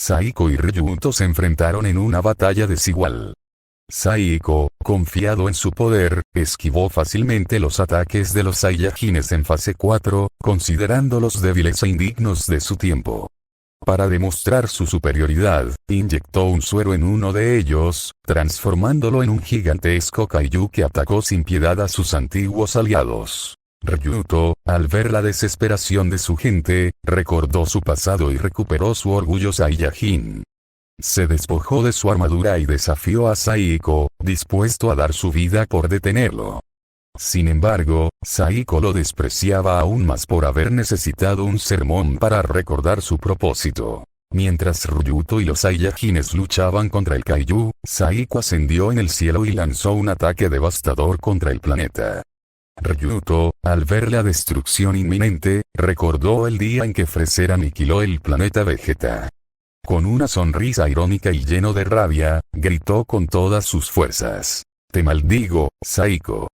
Saiko y Ryuto se enfrentaron en una batalla desigual. Saiko, confiado en su poder, esquivó fácilmente los ataques de los Saiyajines en fase 4, considerándolos débiles e indignos de su tiempo. Para demostrar su superioridad, inyectó un suero en uno de ellos, transformándolo en un gigantesco kaiju que atacó sin piedad a sus antiguos aliados. Ryuto, al ver la desesperación de su gente, recordó su pasado y recuperó su orgullo Saiyajin. Se despojó de su armadura y desafió a Saiko, dispuesto a dar su vida por detenerlo. Sin embargo, Saiko lo despreciaba aún más por haber necesitado un sermón para recordar su propósito. Mientras Ryuto y los Saiyajines luchaban contra el kaiju, Saiko ascendió en el cielo y lanzó un ataque devastador contra el planeta. Ryuto, al ver la destrucción inminente, recordó el día en que Freezer aniquiló el planeta Vegeta. Con una sonrisa irónica y lleno de rabia, gritó con todas sus fuerzas: «Te maldigo, Saiko».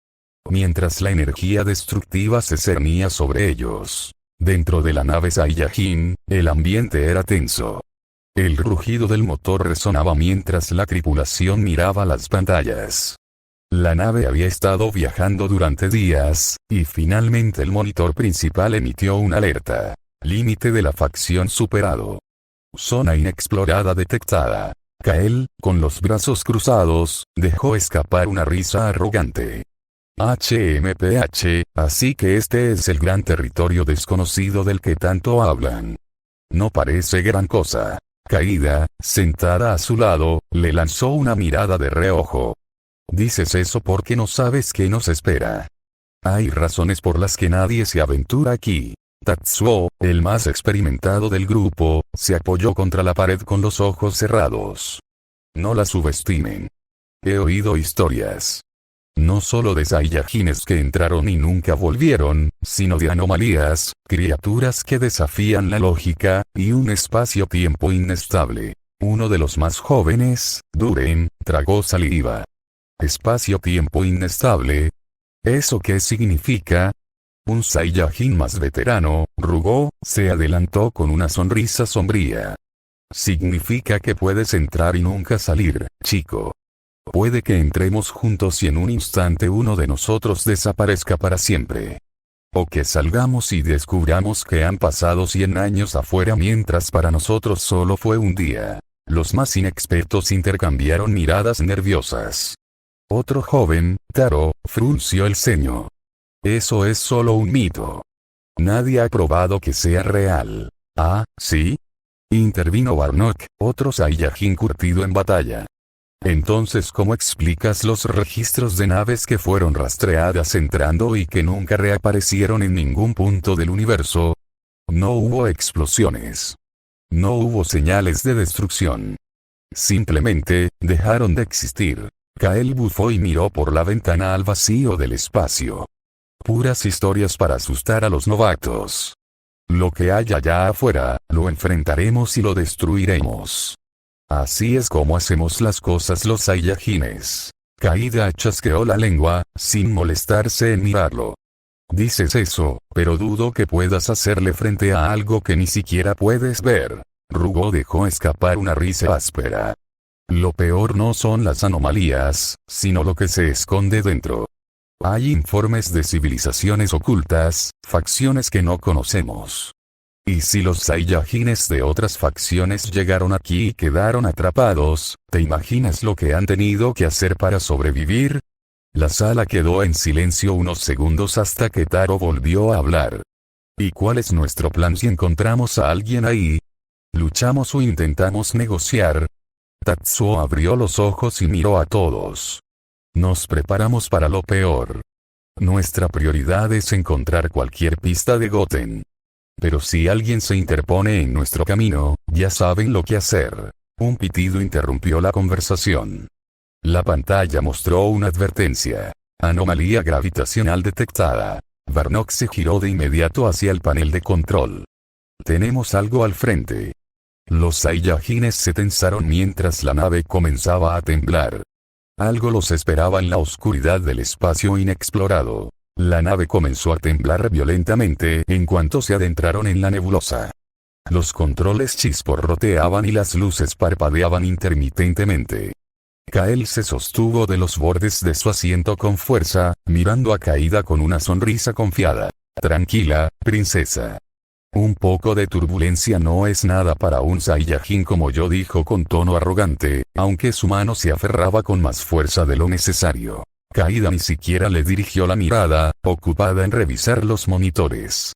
Mientras la energía destructiva se cernía sobre ellos. Dentro de la nave Saiyajin, el ambiente era tenso. El rugido del motor resonaba mientras la tripulación miraba las pantallas. La nave había estado viajando durante días, y finalmente el monitor principal emitió una alerta. Límite de la facción superado. Zona inexplorada detectada. Kael, con los brazos cruzados, dejó escapar una risa arrogante. HMPH, así que este es el gran territorio desconocido del que tanto hablan. No parece gran cosa. Kaida, sentada a su lado, le lanzó una mirada de reojo. Dices eso porque no sabes qué nos espera. Hay razones por las que nadie se aventura aquí. Tatsuo, el más experimentado del grupo, se apoyó contra la pared con los ojos cerrados. No la subestimen. He oído historias. No solo de Saiyajines que entraron y nunca volvieron, sino de anomalías, criaturas que desafían la lógica, y un espacio-tiempo inestable. Uno de los más jóvenes, Duren, tragó saliva. ¿Espacio-tiempo inestable? ¿Eso qué significa? Un Saiyajin más veterano, Rugo, se adelantó con una sonrisa sombría. Significa que puedes entrar y nunca salir, chico. Puede que entremos juntos y en un instante uno de nosotros desaparezca para siempre. O que salgamos y descubramos que han pasado 100 años afuera mientras para nosotros solo fue un día. Los más inexpertos intercambiaron miradas nerviosas. Otro joven, Taro, frunció el ceño. Eso es solo un mito. Nadie ha probado que sea real. ¿Ah, sí? Intervino Barnock, otro Saiyajin curtido en batalla. Entonces, ¿cómo explicas los registros de naves que fueron rastreadas entrando y que nunca reaparecieron en ningún punto del universo? No hubo explosiones. No hubo señales de destrucción. Simplemente, dejaron de existir. Kael bufó y miró por la ventana al vacío del espacio. Puras historias para asustar a los novatos. Lo que hay allá afuera, lo enfrentaremos y lo destruiremos. Así es como hacemos las cosas los Saiyajines. Kaida chasqueó la lengua, sin molestarse en mirarlo. Dices eso, pero dudo que puedas hacerle frente a algo que ni siquiera puedes ver. Rugo dejó escapar una risa áspera. Lo peor no son las anomalías, sino lo que se esconde dentro. Hay informes de civilizaciones ocultas, facciones que no conocemos. Y si los Saiyajines de otras facciones llegaron aquí y quedaron atrapados, ¿te imaginas lo que han tenido que hacer para sobrevivir? La sala quedó en silencio unos segundos hasta que Taro volvió a hablar. ¿Y cuál es nuestro plan si encontramos a alguien ahí? ¿Luchamos o intentamos negociar? Tatsuo abrió los ojos y miró a todos. Nos preparamos para lo peor. Nuestra prioridad es encontrar cualquier pista de Goten. Pero si alguien se interpone en nuestro camino, ya saben lo que hacer. Un pitido interrumpió la conversación. La pantalla mostró una advertencia. Anomalía gravitacional detectada. Barnock se giró de inmediato hacia el panel de control. Tenemos algo al frente. Los Saiyajines se tensaron mientras la nave comenzaba a temblar. Algo los esperaba en la oscuridad del espacio inexplorado. La nave comenzó a temblar violentamente en cuanto se adentraron en la nebulosa. Los controles chisporroteaban y las luces parpadeaban intermitentemente. Kael se sostuvo de los bordes de su asiento con fuerza, mirando a Caída con una sonrisa confiada. Tranquila, princesa. Un poco de turbulencia no es nada para un Saiyajin como yo, dijo con tono arrogante, aunque su mano se aferraba con más fuerza de lo necesario. Caída ni siquiera le dirigió la mirada, ocupada en revisar los monitores.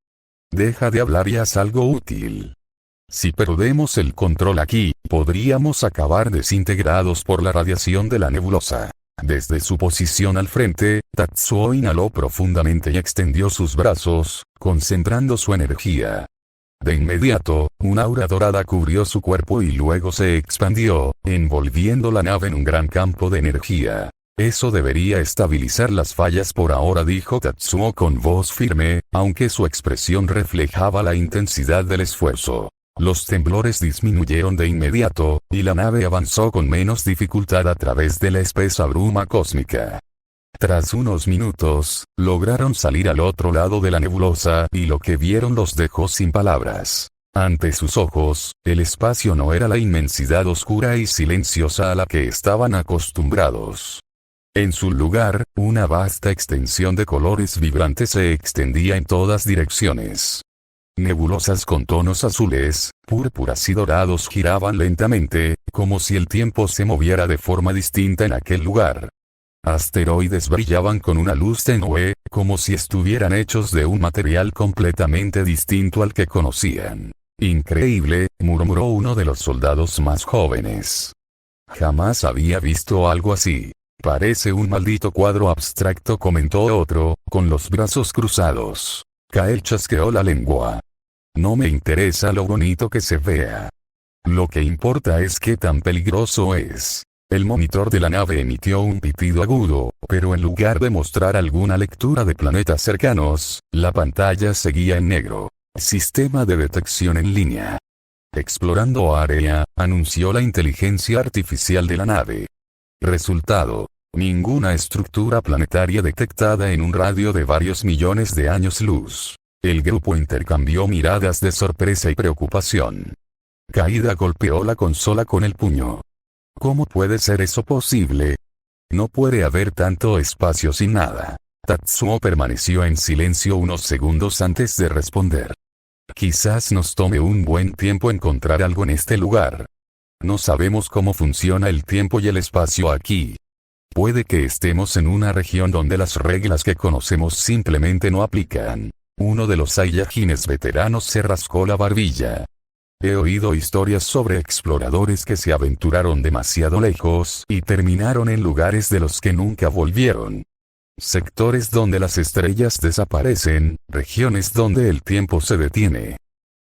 Deja de hablar y haz algo útil. Si perdemos el control aquí, podríamos acabar desintegrados por la radiación de la nebulosa. Desde su posición al frente, Tatsuo inhaló profundamente y extendió sus brazos, concentrando su energía. De inmediato, un aura dorada cubrió su cuerpo y luego se expandió, envolviendo la nave en un gran campo de energía. Eso debería estabilizar las fallas por ahora, dijo Tatsuo con voz firme, aunque su expresión reflejaba la intensidad del esfuerzo. Los temblores disminuyeron de inmediato, y la nave avanzó con menos dificultad a través de la espesa bruma cósmica. Tras unos minutos, lograron salir al otro lado de la nebulosa y lo que vieron los dejó sin palabras. Ante sus ojos, el espacio no era la inmensidad oscura y silenciosa a la que estaban acostumbrados. En su lugar, una vasta extensión de colores vibrantes se extendía en todas direcciones. Nebulosas con tonos azules, púrpuras y dorados giraban lentamente, como si el tiempo se moviera de forma distinta en aquel lugar. Asteroides brillaban con una luz tenue, como si estuvieran hechos de un material completamente distinto al que conocían. Increíble, murmuró uno de los soldados más jóvenes. Jamás había visto algo así. Parece un maldito cuadro abstracto, comentó otro, con los brazos cruzados. Kael chasqueó la lengua. No me interesa lo bonito que se vea. Lo que importa es qué tan peligroso es. El monitor de la nave emitió un pitido agudo, pero en lugar de mostrar alguna lectura de planetas cercanos, la pantalla seguía en negro. Sistema de detección en línea. Explorando área, anunció la inteligencia artificial de la nave. Resultado: ninguna estructura planetaria detectada en un radio de varios millones de años luz. El grupo intercambió miradas de sorpresa y preocupación. Caída golpeó la consola con el puño. ¿Cómo puede ser eso posible? No puede haber tanto espacio sin nada. Tatsuo permaneció en silencio unos segundos antes de responder. Quizás nos tome un buen tiempo encontrar algo en este lugar. No sabemos cómo funciona el tiempo y el espacio aquí. Puede que estemos en una región donde las reglas que conocemos simplemente no aplican. Uno de los Saiyajines veteranos se rascó la barbilla. He oído historias sobre exploradores que se aventuraron demasiado lejos y terminaron en lugares de los que nunca volvieron. Sectores donde las estrellas desaparecen, regiones donde el tiempo se detiene.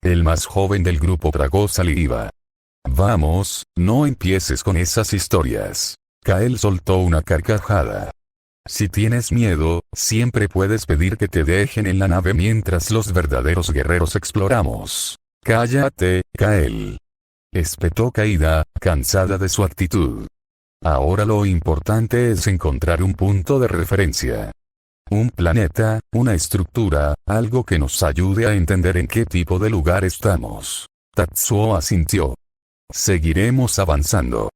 El más joven del grupo tragó saliva. Vamos, no empieces con esas historias. Kael soltó una carcajada. Si tienes miedo, siempre puedes pedir que te dejen en la nave mientras los verdaderos guerreros exploramos. Cállate, Kael. Espetó Caída, cansada de su actitud. Ahora lo importante es encontrar un punto de referencia. Un planeta, una estructura, algo que nos ayude a entender en qué tipo de lugar estamos. Tatsuo asintió. Seguiremos avanzando.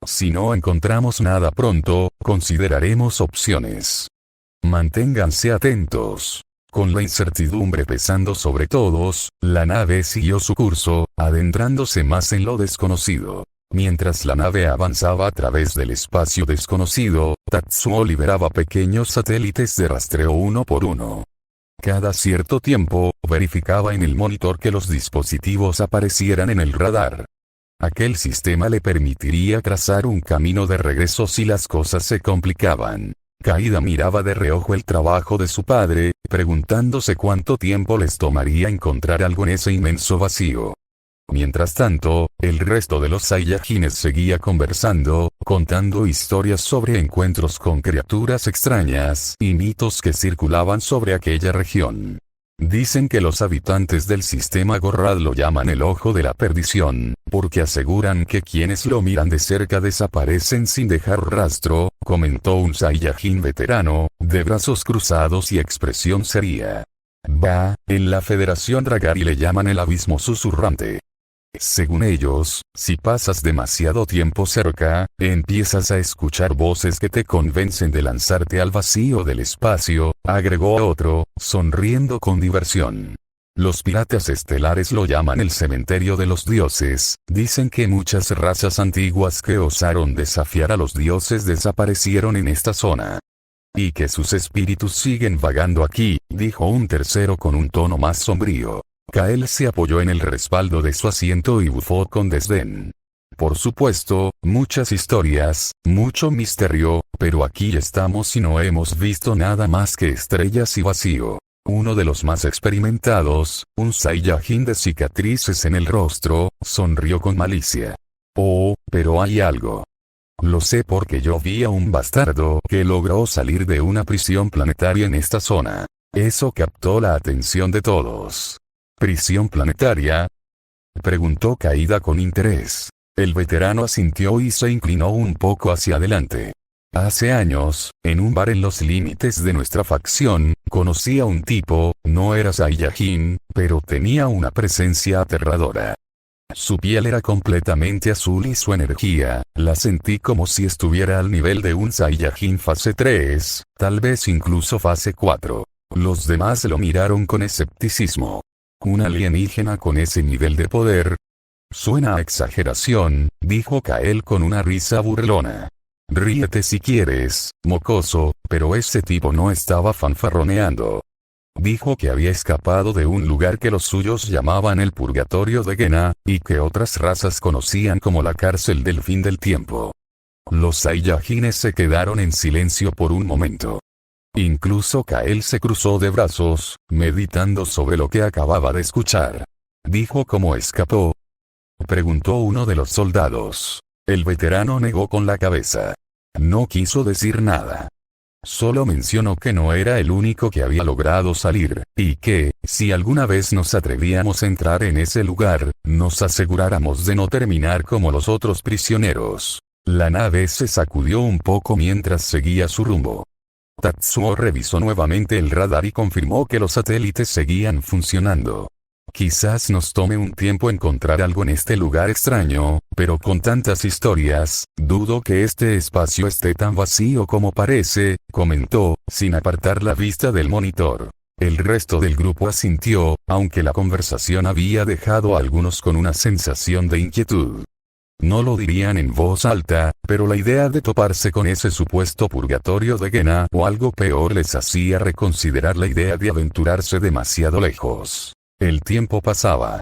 Si no encontramos nada pronto, consideraremos opciones. Manténganse atentos. Con la incertidumbre pesando sobre todos, la nave siguió su curso, adentrándose más en lo desconocido. Mientras la nave avanzaba a través del espacio desconocido, Tatsuo liberaba pequeños satélites de rastreo uno por uno. Cada cierto tiempo, verificaba en el monitor que los dispositivos aparecieran en el radar. Aquel sistema le permitiría trazar un camino de regreso si las cosas se complicaban. Caída miraba de reojo el trabajo de su padre, preguntándose cuánto tiempo les tomaría encontrar algo en ese inmenso vacío. Mientras tanto, el resto de los Saiyajines seguía conversando, contando historias sobre encuentros con criaturas extrañas y mitos que circulaban sobre aquella región. Dicen que los habitantes del sistema Gorrad lo llaman el ojo de la perdición, porque aseguran que quienes lo miran de cerca desaparecen sin dejar rastro, comentó un Saiyajin veterano, de brazos cruzados y expresión seria. En la Federación Dragari le llaman el abismo susurrante. Según ellos, si pasas demasiado tiempo cerca, empiezas a escuchar voces que te convencen de lanzarte al vacío del espacio, agregó otro, sonriendo con diversión. Los piratas estelares lo llaman el cementerio de los dioses, dicen que muchas razas antiguas que osaron desafiar a los dioses desaparecieron en esta zona. Y que sus espíritus siguen vagando aquí, dijo un tercero con un tono más sombrío. Kael se apoyó en el respaldo de su asiento y bufó con desdén. Por supuesto, muchas historias, mucho misterio, pero aquí estamos y no hemos visto nada más que estrellas y vacío. Uno de los más experimentados, un Saiyajin de cicatrices en el rostro, sonrió con malicia. Oh, pero hay algo. Lo sé porque yo vi a un bastardo que logró salir de una prisión planetaria en esta zona. Eso captó la atención de todos. ¿Prisión planetaria?, preguntó Kaida con interés. El veterano asintió y se inclinó un poco hacia adelante. Hace años, en un bar en los límites de nuestra facción, conocí a un tipo, no era Saiyajin, pero tenía una presencia aterradora. Su piel era completamente azul y su energía, la sentí como si estuviera al nivel de un Saiyajin fase 3, tal vez incluso fase 4. Los demás lo miraron con escepticismo. ¿Un alienígena con ese nivel de poder? Suena a exageración, dijo Kael con una risa burlona. Ríete si quieres, mocoso, pero ese tipo no estaba fanfarroneando. Dijo que había escapado de un lugar que los suyos llamaban el purgatorio de Gena, y que otras razas conocían como la cárcel del fin del tiempo. Los Saiyajines se quedaron en silencio por un momento. Incluso Kael se cruzó de brazos, meditando sobre lo que acababa de escuchar. ¿Dijo cómo escapó?, preguntó uno de los soldados. El veterano negó con la cabeza. No quiso decir nada. Solo mencionó que no era el único que había logrado salir, y que, si alguna vez nos atrevíamos a entrar en ese lugar, nos aseguráramos de no terminar como los otros prisioneros. La nave se sacudió un poco mientras seguía su rumbo. Tatsuo revisó nuevamente el radar y confirmó que los satélites seguían funcionando. Quizás nos tome un tiempo encontrar algo en este lugar extraño, pero con tantas historias, dudo que este espacio esté tan vacío como parece, comentó, sin apartar la vista del monitor. El resto del grupo asintió, aunque la conversación había dejado a algunos con una sensación de inquietud. No lo dirían en voz alta, pero la idea de toparse con ese supuesto purgatorio de Gena o algo peor les hacía reconsiderar la idea de aventurarse demasiado lejos. El tiempo pasaba.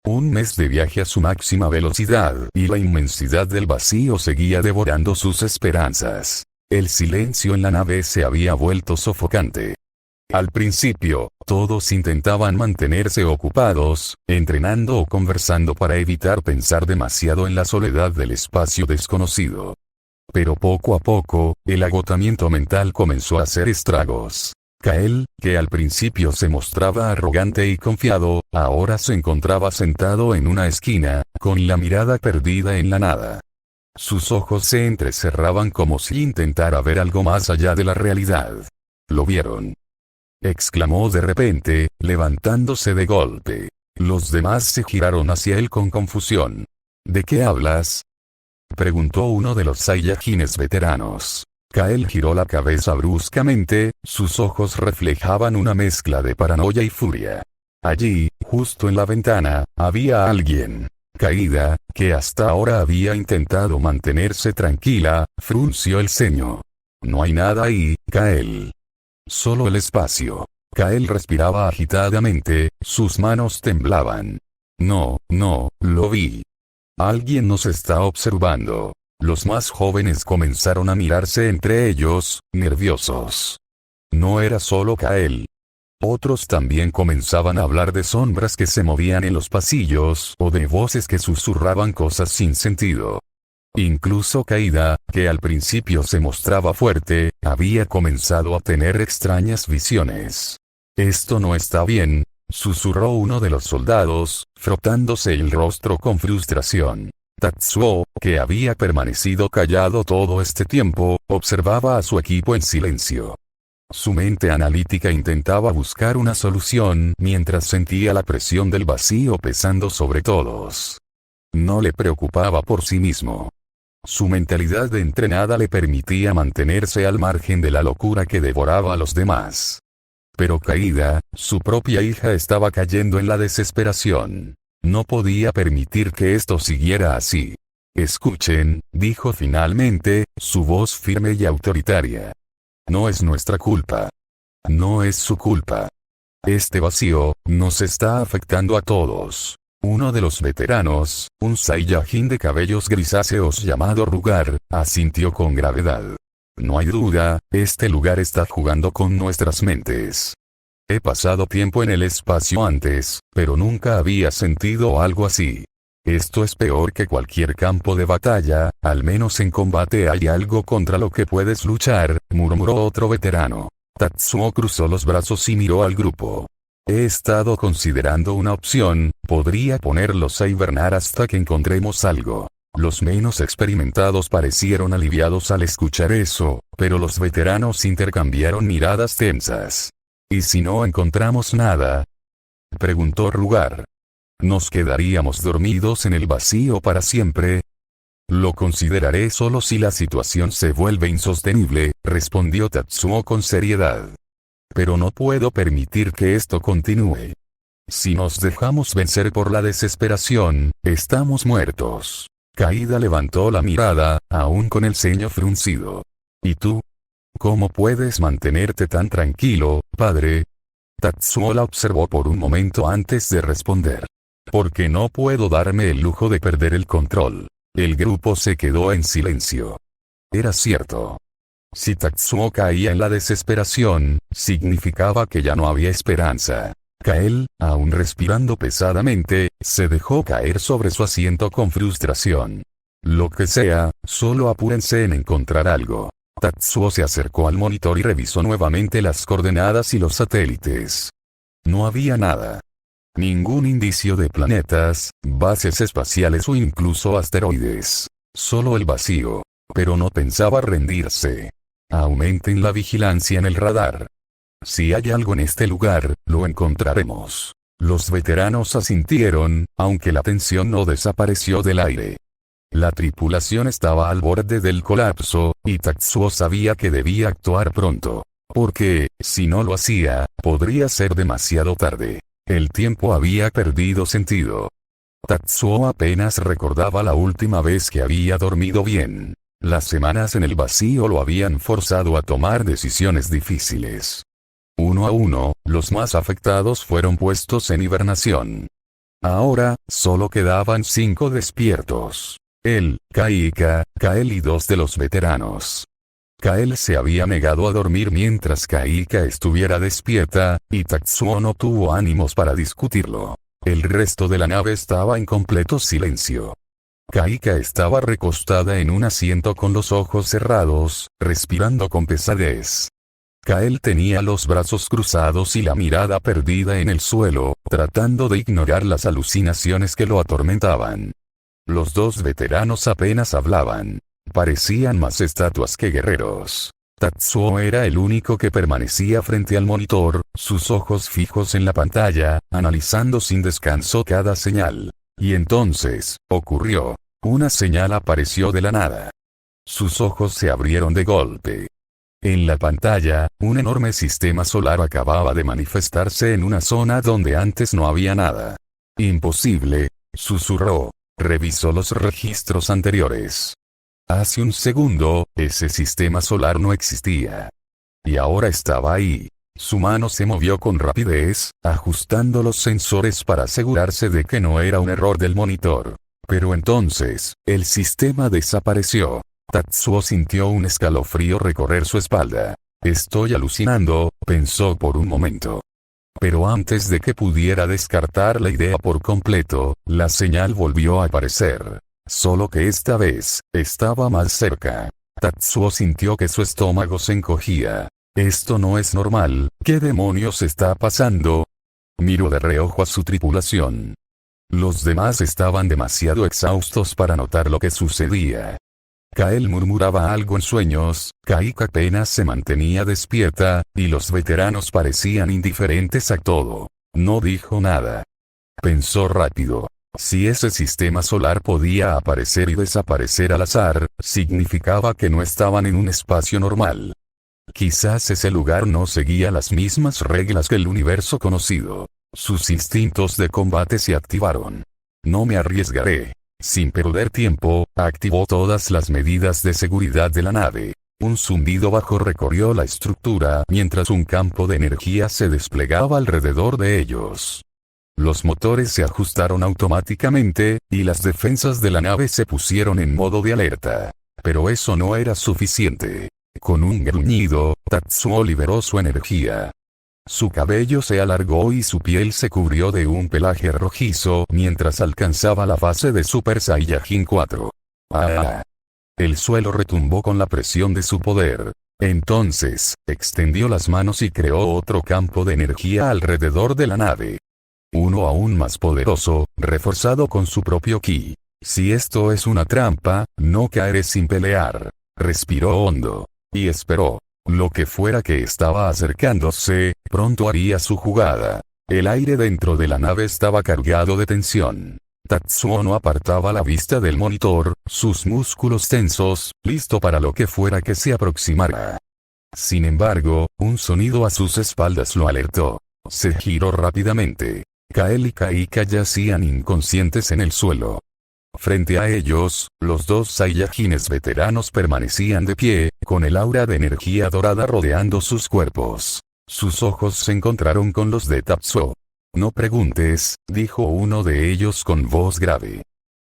Un mes de viaje a su máxima velocidad, y la inmensidad del vacío seguía devorando sus esperanzas. El silencio en la nave se había vuelto sofocante. Al principio, todos intentaban mantenerse ocupados, entrenando o conversando para evitar pensar demasiado en la soledad del espacio desconocido. Pero poco a poco, el agotamiento mental comenzó a hacer estragos. Kael, que al principio se mostraba arrogante y confiado, ahora se encontraba sentado en una esquina, con la mirada perdida en la nada. Sus ojos se entrecerraban como si intentara ver algo más allá de la realidad. «¿Lo vieron?», exclamó de repente, levantándose de golpe. Los demás se giraron hacia él con confusión. «¿De qué hablas?», preguntó uno de los Saiyajines veteranos. Kael giró la cabeza bruscamente, sus ojos reflejaban una mezcla de paranoia y furia. Allí, justo en la ventana, había alguien. Kaida, que hasta ahora había intentado mantenerse tranquila, frunció el ceño. «No hay nada ahí, Kael. Solo el espacio». Kael respiraba agitadamente, sus manos temblaban. «No, lo vi. Alguien nos está observando». Los más jóvenes comenzaron a mirarse entre ellos, nerviosos. No era solo Kael. Otros también comenzaban a hablar de sombras que se movían en los pasillos o de voces que susurraban cosas sin sentido. Incluso Kaida, que al principio se mostraba fuerte, había comenzado a tener extrañas visiones. «Esto no está bien», susurró uno de los soldados, frotándose el rostro con frustración. Tatsuo, que había permanecido callado todo este tiempo, observaba a su equipo en silencio. Su mente analítica intentaba buscar una solución mientras sentía la presión del vacío pesando sobre todos. No le preocupaba por sí mismo. Su mentalidad de entrenada le permitía mantenerse al margen de la locura que devoraba a los demás. Pero Caída, su propia hija, estaba cayendo en la desesperación. No podía permitir que esto siguiera así. Escuchen, dijo finalmente, su voz firme y autoritaria. No es nuestra culpa. No es su culpa. Este vacío nos está afectando a todos. Uno de los veteranos, un Saiyajin de cabellos grisáceos llamado Rugar, asintió con gravedad. No hay duda, este lugar está jugando con nuestras mentes. He pasado tiempo en el espacio antes, pero nunca había sentido algo así. Esto es peor que cualquier campo de batalla, al menos en combate hay algo contra lo que puedes luchar, murmuró otro veterano. Tatsuo cruzó los brazos y miró al grupo. He estado considerando una opción, podría ponerlos a hibernar hasta que encontremos algo. Los menos experimentados parecieron aliviados al escuchar eso, pero los veteranos intercambiaron miradas tensas. ¿Y si no encontramos nada?, preguntó Rugar. ¿Nos quedaríamos dormidos en el vacío para siempre? Lo consideraré solo si la situación se vuelve insostenible, respondió Tatsuo con seriedad. Pero no puedo permitir que esto continúe. Si nos dejamos vencer por la desesperación, estamos muertos. Caída levantó la mirada, aún con el ceño fruncido. ¿Y tú? ¿Cómo puedes mantenerte tan tranquilo, padre? Tatsuo la observó por un momento antes de responder. Porque no puedo darme el lujo de perder el control. El grupo se quedó en silencio. Era cierto. Si Tatsuo caía en la desesperación, significaba que ya no había esperanza. Kael, aún respirando pesadamente, se dejó caer sobre su asiento con frustración. Lo que sea, solo apúrense en encontrar algo. Tatsuo se acercó al monitor y revisó nuevamente las coordenadas y los satélites. No había nada. Ningún indicio de planetas, bases espaciales o incluso asteroides. Solo el vacío. Pero no pensaba rendirse. Aumenten la vigilancia en el radar. Si hay algo en este lugar, lo encontraremos. Los veteranos asintieron, aunque la tensión no desapareció del aire. La tripulación estaba al borde del colapso, y Tatsuo sabía que debía actuar pronto. Porque, si no lo hacía, podría ser demasiado tarde. El tiempo había perdido sentido. Tatsuo apenas recordaba la última vez que había dormido bien. Las semanas en el vacío lo habían forzado a tomar decisiones difíciles. Uno a uno, los más afectados fueron puestos en hibernación. Ahora, solo quedaban 5 despiertos. Él, Kaika, Kael y 2 de los veteranos. Kael se había negado a dormir mientras Kaika estuviera despierta, y Tatsuo no tuvo ánimos para discutirlo. El resto de la nave estaba en completo silencio. Kaika estaba recostada en un asiento con los ojos cerrados, respirando con pesadez. Kael tenía los brazos cruzados y la mirada perdida en el suelo, tratando de ignorar las alucinaciones que lo atormentaban. Los 2 veteranos apenas hablaban. Parecían más estatuas que guerreros. Tatsuo era el único que permanecía frente al monitor, sus ojos fijos en la pantalla, analizando sin descanso cada señal. Y entonces, ocurrió. Una señal apareció de la nada. Sus ojos se abrieron de golpe. En la pantalla, un enorme sistema solar acababa de manifestarse en una zona donde antes no había nada. Imposible, susurró. Revisó los registros anteriores. Hace un segundo, ese sistema solar no existía. Y ahora estaba ahí. Su mano se movió con rapidez, ajustando los sensores para asegurarse de que no era un error del monitor. Pero entonces, el sistema desapareció. Tatsuo sintió un escalofrío recorrer su espalda. Estoy alucinando, pensó por un momento. Pero antes de que pudiera descartar la idea por completo, la señal volvió a aparecer. Solo que esta vez, estaba más cerca. Tatsuo sintió que su estómago se encogía. Esto no es normal, ¿qué demonios está pasando? Miró de reojo a su tripulación. Los demás estaban demasiado exhaustos para notar lo que sucedía. Kael murmuraba algo en sueños, Kaika apenas se mantenía despierta, y los veteranos parecían indiferentes a todo. No dijo nada. Pensó rápido. Si ese sistema solar podía aparecer y desaparecer al azar, significaba que no estaban en un espacio normal. Quizás ese lugar no seguía las mismas reglas que el universo conocido. Sus instintos de combate se activaron. No me arriesgaré. Sin perder tiempo, activó todas las medidas de seguridad de la nave. Un zumbido bajo recorrió la estructura mientras un campo de energía se desplegaba alrededor de ellos. Los motores se ajustaron automáticamente, y las defensas de la nave se pusieron en modo de alerta. Pero eso no era suficiente. Con un gruñido, Tatsuo liberó su energía. Su cabello se alargó y su piel se cubrió de un pelaje rojizo mientras alcanzaba la fase de Super Saiyajin 4. ¡Ah! El suelo retumbó con la presión de su poder. Entonces, extendió las manos y creó otro campo de energía alrededor de la nave. Uno aún más poderoso, reforzado con su propio ki. Si esto es una trampa, no caeré sin pelear. Respiró hondo. Y esperó. Lo que fuera que estaba acercándose, pronto haría su jugada. El aire dentro de la nave estaba cargado de tensión. Tatsuo no apartaba la vista del monitor, sus músculos tensos, listo para lo que fuera que se aproximara. Sin embargo, un sonido a sus espaldas lo alertó. Se giró rápidamente. Kael y Kaika yacían inconscientes en el suelo. Frente a ellos, los dos Saiyajines veteranos permanecían de pie, con el aura de energía dorada rodeando sus cuerpos. Sus ojos se encontraron con los de Tatsuo. No preguntes, dijo uno de ellos con voz grave.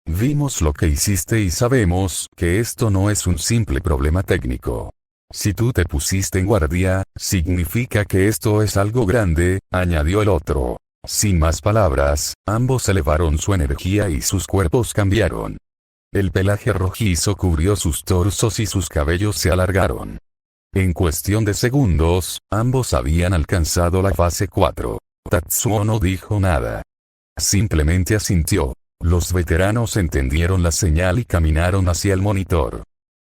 Vimos lo que hiciste y sabemos que esto no es un simple problema técnico. Si tú te pusiste en guardia, significa que esto es algo grande, añadió el otro. Sin más palabras, ambos elevaron su energía y sus cuerpos cambiaron. El pelaje rojizo cubrió sus torsos y sus cabellos se alargaron. En cuestión de segundos, ambos habían alcanzado la fase 4. Tatsuo no dijo nada. Simplemente asintió. Los veteranos entendieron la señal y caminaron hacia el monitor.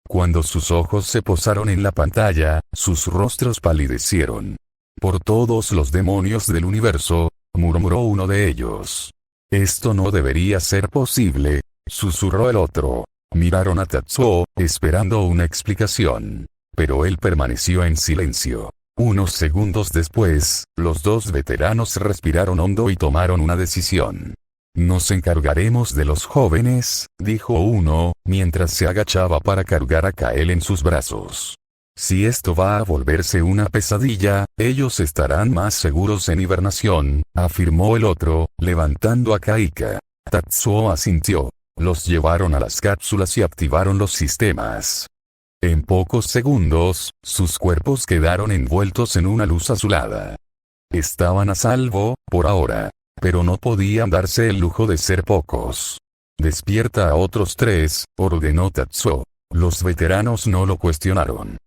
Cuando sus ojos se posaron en la pantalla, sus rostros palidecieron. Por todos los demonios del universo, murmuró uno de ellos. Esto no debería ser posible, susurró el otro. Miraron a Tatsuo, esperando una explicación. Pero él permaneció en silencio. Unos segundos después, los dos veteranos respiraron hondo y tomaron una decisión. Nos encargaremos de los jóvenes, dijo uno, mientras se agachaba para cargar a Kael en sus brazos. Si esto va a volverse una pesadilla, ellos estarán más seguros en hibernación, afirmó el otro, levantando a Kaika. Tatsuo asintió. Los llevaron a las cápsulas y activaron los sistemas. En pocos segundos, sus cuerpos quedaron envueltos en una luz azulada. Estaban a salvo, por ahora. Pero no podían darse el lujo de ser pocos. Despierta a otros 3, ordenó Tatsuo. Los veteranos no lo cuestionaron.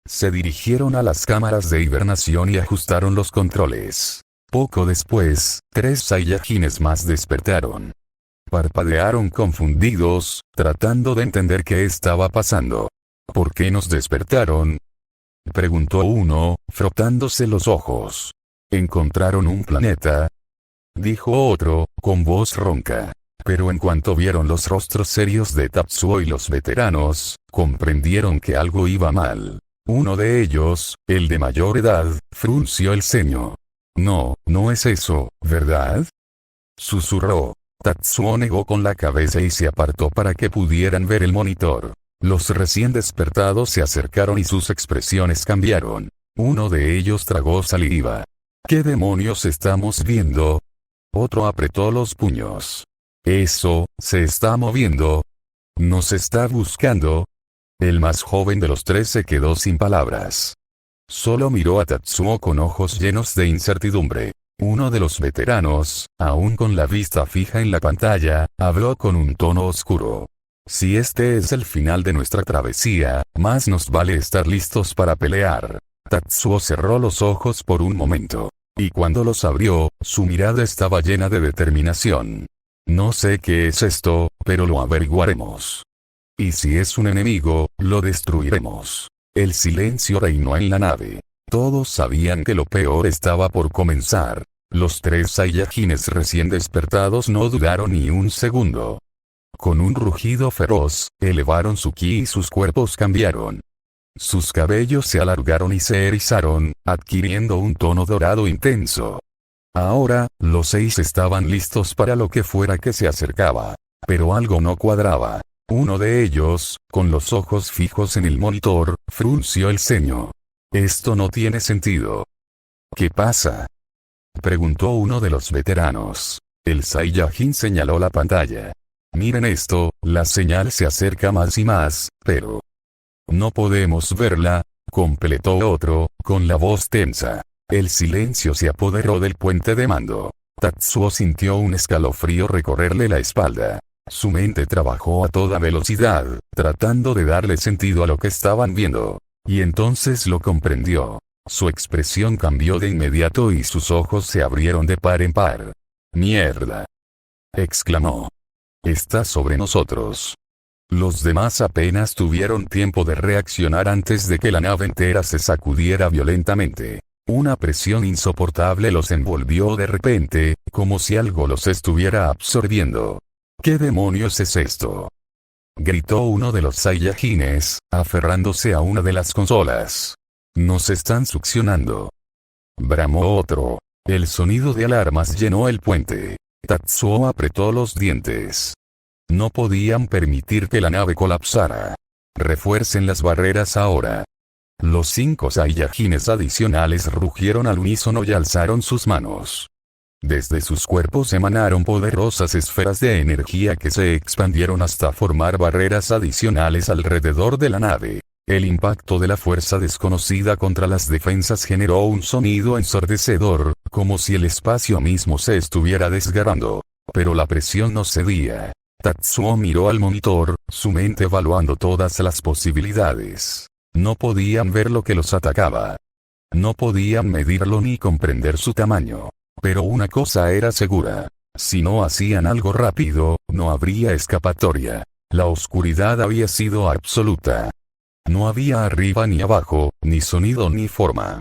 Se dirigieron a las cámaras de hibernación y ajustaron los controles. Poco después, 3 Saiyajines más despertaron. Parpadearon confundidos, tratando de entender qué estaba pasando. ¿Por qué nos despertaron?, preguntó uno, frotándose los ojos. ¿Encontraron un planeta?, dijo otro, con voz ronca. Pero en cuanto vieron los rostros serios de Tatsuo y los veteranos, comprendieron que algo iba mal. Uno de ellos, el de mayor edad, frunció el ceño. No, no es eso, ¿verdad?, susurró. Tatsuo negó con la cabeza y se apartó para que pudieran ver el monitor. Los recién despertados se acercaron y sus expresiones cambiaron. Uno de ellos tragó saliva. ¿Qué demonios estamos viendo?, otro apretó los puños. Eso, se está moviendo. ¿Nos está buscando? El más joven de los 3 se quedó sin palabras. Solo miró a Tatsuo con ojos llenos de incertidumbre. Uno de los veteranos, aún con la vista fija en la pantalla, habló con un tono oscuro. Si este es el final de nuestra travesía, más nos vale estar listos para pelear. Tatsuo cerró los ojos por un momento. Y cuando los abrió, su mirada estaba llena de determinación. No sé qué es esto, pero lo averiguaremos. Y si es un enemigo, lo destruiremos. El silencio reinó en la nave. Todos sabían que lo peor estaba por comenzar. Los 3 Saiyajines recién despertados no dudaron ni un segundo. Con un rugido feroz, elevaron su ki y sus cuerpos cambiaron. Sus cabellos se alargaron y se erizaron, adquiriendo un tono dorado intenso. Ahora, los 6 estaban listos para lo que fuera que se acercaba. Pero algo no cuadraba. Uno de ellos, con los ojos fijos en el monitor, frunció el ceño. Esto no tiene sentido. ¿Qué pasa?, preguntó uno de los veteranos. El Saiyajin señaló la pantalla. Miren esto, la señal se acerca más y más, pero no podemos verla, completó otro, con la voz tensa. El silencio se apoderó del puente de mando. Tatsuo sintió un escalofrío recorrerle la espalda. Su mente trabajó a toda velocidad, tratando de darle sentido a lo que estaban viendo. Y entonces lo comprendió. Su expresión cambió de inmediato y sus ojos se abrieron de par en par. ¡Mierda!, exclamó. Está sobre nosotros. Los demás apenas tuvieron tiempo de reaccionar antes de que la nave entera se sacudiera violentamente. Una presión insoportable los envolvió de repente, como si algo los estuviera absorbiendo. ¿Qué demonios es esto?, gritó uno de los Saiyajines, aferrándose a una de las consolas. Nos están succionando, bramó otro. El sonido de alarmas llenó el puente. Tatsuo apretó los dientes. No podían permitir que la nave colapsara. Refuercen las barreras ahora. Los 5 Saiyajines adicionales rugieron al unísono y alzaron sus manos. Desde sus cuerpos emanaron poderosas esferas de energía que se expandieron hasta formar barreras adicionales alrededor de la nave. El impacto de la fuerza desconocida contra las defensas generó un sonido ensordecedor, como si el espacio mismo se estuviera desgarrando. Pero la presión no cedía. Tatsuo miró al monitor, su mente evaluando todas las posibilidades. No podían ver lo que los atacaba. No podían medirlo ni comprender su tamaño. Pero una cosa era segura. Si no hacían algo rápido, no habría escapatoria. La oscuridad había sido absoluta. No había arriba ni abajo, ni sonido ni forma.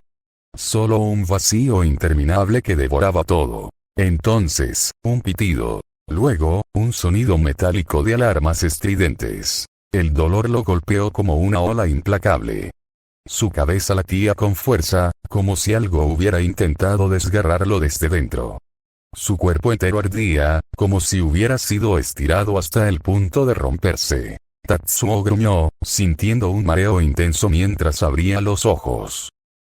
Solo un vacío interminable que devoraba todo. Entonces, un pitido. Luego, un sonido metálico de alarmas estridentes. El dolor lo golpeó como una ola implacable. Su cabeza latía con fuerza, como si algo hubiera intentado desgarrarlo desde dentro. Su cuerpo entero ardía, como si hubiera sido estirado hasta el punto de romperse. Tatsuo gruñó, sintiendo un mareo intenso mientras abría los ojos.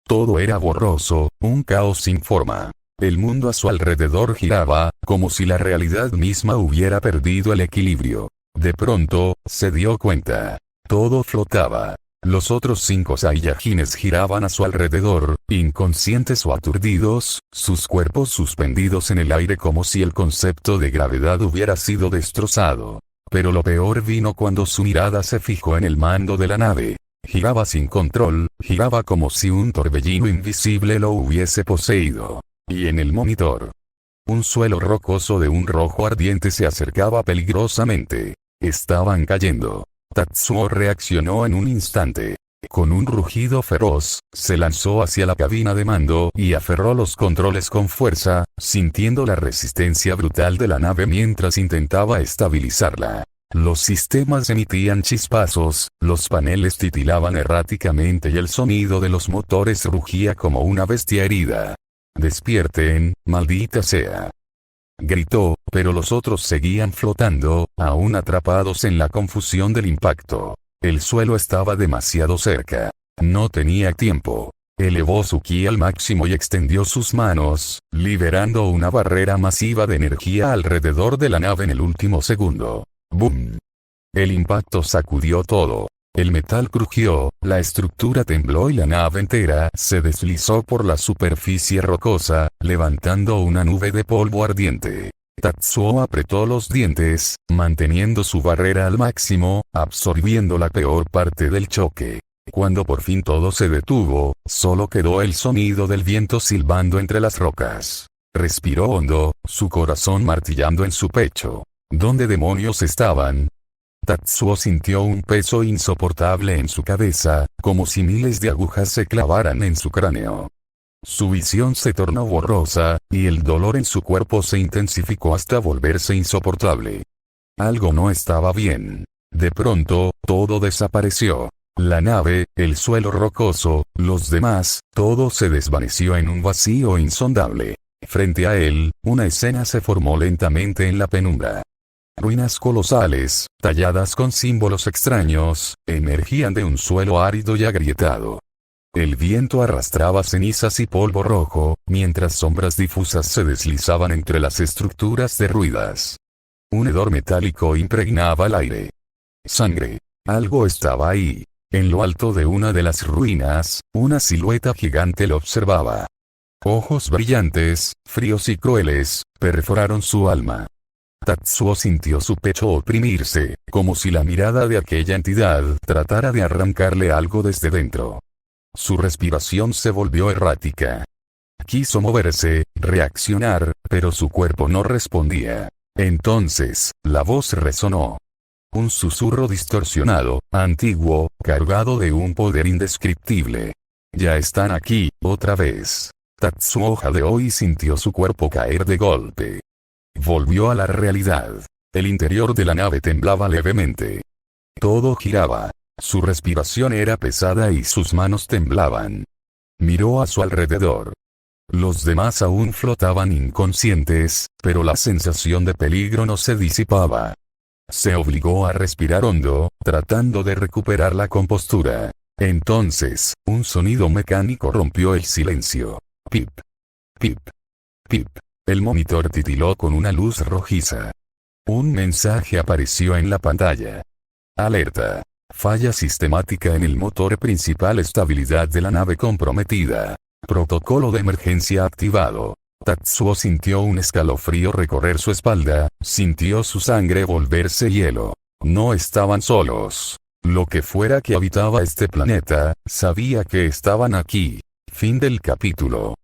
Todo era borroso, un caos sin forma. El mundo a su alrededor giraba, como si la realidad misma hubiera perdido el equilibrio. De pronto, se dio cuenta. Todo flotaba. Los otros 5 Saiyajines giraban a su alrededor, inconscientes o aturdidos, sus cuerpos suspendidos en el aire como si el concepto de gravedad hubiera sido destrozado. Pero lo peor vino cuando su mirada se fijó en el mando de la nave. Giraba sin control, giraba como si un torbellino invisible lo hubiese poseído. Y en el monitor, un suelo rocoso de un rojo ardiente se acercaba peligrosamente. Estaban cayendo. Tatsuo reaccionó en un instante. Con un rugido feroz, se lanzó hacia la cabina de mando y aferró los controles con fuerza, sintiendo la resistencia brutal de la nave mientras intentaba estabilizarla. Los sistemas emitían chispazos, los paneles titilaban erráticamente y el sonido de los motores rugía como una bestia herida. «Despierten, maldita sea», gritó, pero los otros seguían flotando, aún atrapados en la confusión del impacto. El suelo estaba demasiado cerca. No tenía tiempo. Elevó su ki al máximo y extendió sus manos, liberando una barrera masiva de energía alrededor de la nave en el último segundo. ¡Bum! El impacto sacudió todo. El metal crujió, la estructura tembló y la nave entera se deslizó por la superficie rocosa, levantando una nube de polvo ardiente. Tatsuo apretó los dientes, manteniendo su barrera al máximo, absorbiendo la peor parte del choque. Cuando por fin todo se detuvo, solo quedó el sonido del viento silbando entre las rocas. Respiró hondo, su corazón martillando en su pecho. ¿Dónde demonios estaban? Tatsuo sintió un peso insoportable en su cabeza, como si miles de agujas se clavaran en su cráneo. Su visión se tornó borrosa, y el dolor en su cuerpo se intensificó hasta volverse insoportable. Algo no estaba bien. De pronto, todo desapareció. La nave, el suelo rocoso, los demás, todo se desvaneció en un vacío insondable. Frente a él, una escena se formó lentamente en la penumbra. Ruinas colosales, talladas con símbolos extraños, emergían de un suelo árido y agrietado. El viento arrastraba cenizas y polvo rojo, mientras sombras difusas se deslizaban entre las estructuras derruidas. Un hedor metálico impregnaba el aire. Sangre. Algo estaba ahí. En lo alto de una de las ruinas, una silueta gigante lo observaba. Ojos brillantes, fríos y crueles, perforaron su alma. Tatsuo sintió su pecho oprimirse, como si la mirada de aquella entidad tratara de arrancarle algo desde dentro. Su respiración se volvió errática. Quiso moverse, reaccionar, pero su cuerpo no respondía. Entonces, la voz resonó. Un susurro distorsionado, antiguo, cargado de un poder indescriptible. Ya están aquí, otra vez. Tatsuo jadeó y sintió su cuerpo caer de golpe. Volvió a la realidad. El interior de la nave temblaba levemente. Todo giraba. Su respiración era pesada y sus manos temblaban. Miró a su alrededor. Los demás aún flotaban inconscientes, pero la sensación de peligro no se disipaba. Se obligó a respirar hondo, tratando de recuperar la compostura. Entonces, un sonido mecánico rompió el silencio. Pip. Pip. Pip. El monitor titiló con una luz rojiza. Un mensaje apareció en la pantalla. Alerta. Falla sistemática en el motor principal. Estabilidad de la nave comprometida. Protocolo de emergencia activado. Tatsuo sintió un escalofrío recorrer su espalda, sintió su sangre volverse hielo. No estaban solos. Lo que fuera que habitaba este planeta, sabía que estaban aquí. Fin del capítulo.